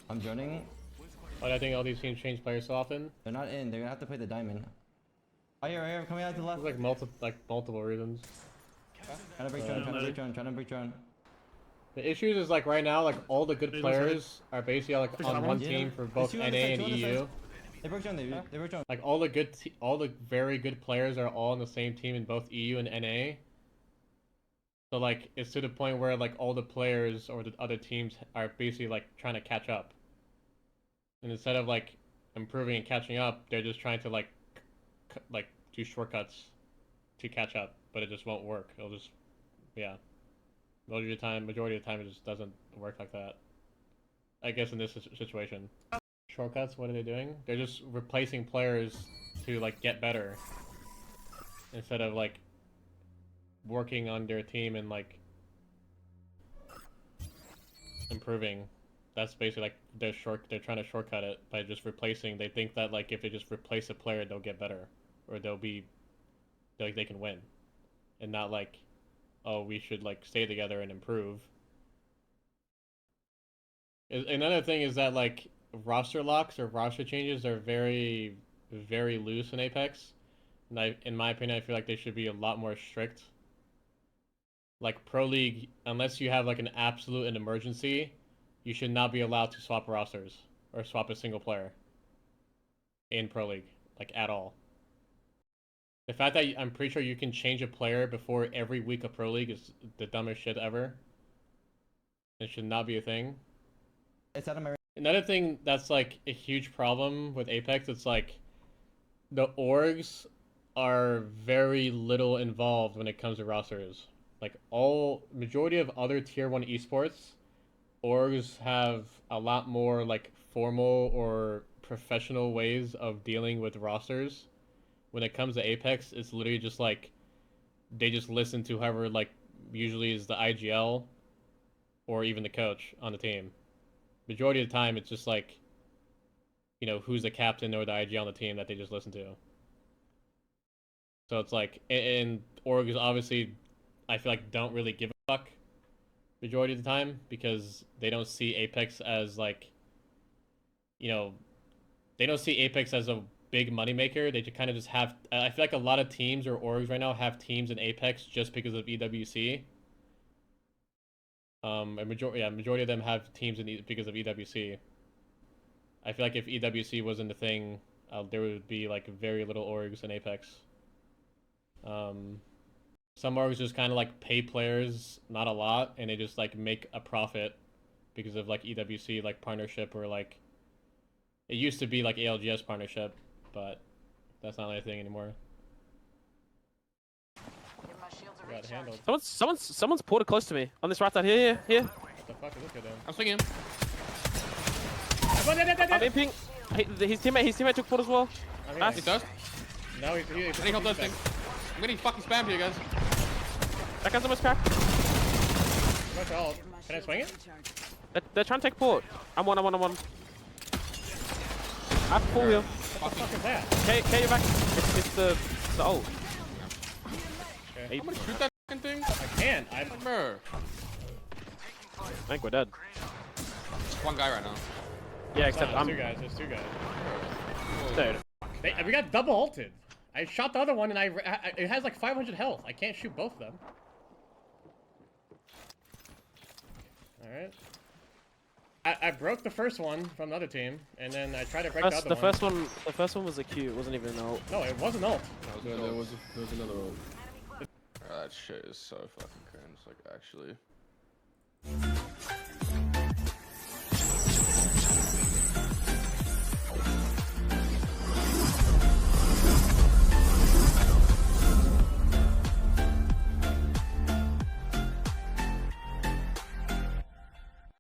I'm joining. But I think all these teams change players so often. They're not in. They're gonna have to play the diamond. Oh, here, coming out to the left. There's like multiple reasons. Trying to break drone, trying to break drone. The issues is like right now, like all the good players are basically like on one team for both NA and EU. They broke drone. They broke drone. Like all the very good players are all on the same team in both EU and NA. So like it's to the point where like all the players or the other teams are basically like trying to catch up. And instead of like improving and catching up, they're just trying to like do shortcuts to catch up, but it just won't work. It'll just, yeah. Majority of the time it just doesn't work like that. I guess in this situation. Shortcuts, what are they doing? They're just replacing players to like get better. Instead of like working on their team and like improving. That's basically like they're trying to shortcut it by just replacing. They think that like if they just replace a player they'll get better. Or they can win. And not like, oh, we should like stay together and improve. Another thing is that like roster locks or roster changes are very, very loose in Apex. And in my opinion, I feel like they should be a lot more strict. Like Pro League, unless you have like an absolute an emergency, you should not be allowed to swap rosters or swap a single player in Pro League, like at all. The fact that I'm pretty sure you can change a player before every week of Pro League is the dumbest shit ever. It should not be a thing. It's out of my. Another thing that's like a huge problem with Apex, it's like the orgs are very little involved when it comes to rosters. Like majority of other tier 1 esports, orgs have a lot more like formal or professional ways of dealing with rosters. When it comes to Apex, it's literally just like they just listen to whoever like usually is the IGL or even the coach on the team. Majority of the time, it's just like, you know, who's the captain or the IGL on the team that they just listen to. So it's like, and orgs obviously, I feel like don't really give a fuck majority of the time because they don't see Apex as like, you know, they don't see Apex as a big moneymaker. They kind of just have. I feel like a lot of teams or orgs right now have teams in Apex just because of EWC. A majority of them have teams because of EWC. I feel like if EWC wasn't a thing, there would be like very little orgs in Apex. Some orgs just kind of like pay players not a lot, and they just like make a profit because of like EWC like partnership or like it used to be like ALGS partnership. But that's not anything anymore. Got handled. Someone's ported close to me on this right side. Here. What the fuck is this guy doing? I'm swinging him. I'm imping. His teammate took port as well. He does? No, he's I need help those things. I'm getting fucking spammed here, guys. That guy's almost cracked. Can I swing it? They're trying to take port. I'm one. I have full heal. What the fuck is that? K, you're back. It's the ult. Okay. I'm gonna shoot that fucking thing. I can't. I think we're dead. One guy right now. Yeah, except There's two guys. Dude. We got double ulted. I shot the other one and it has like 500 health. I can't shoot both of them. Alright. I broke the first one from the other team, and then I tried to break the other one. The first one was a Q. It wasn't even an ult. No, it wasn't ult. No, there was another ult. That shit is so fucking cringe, like actually.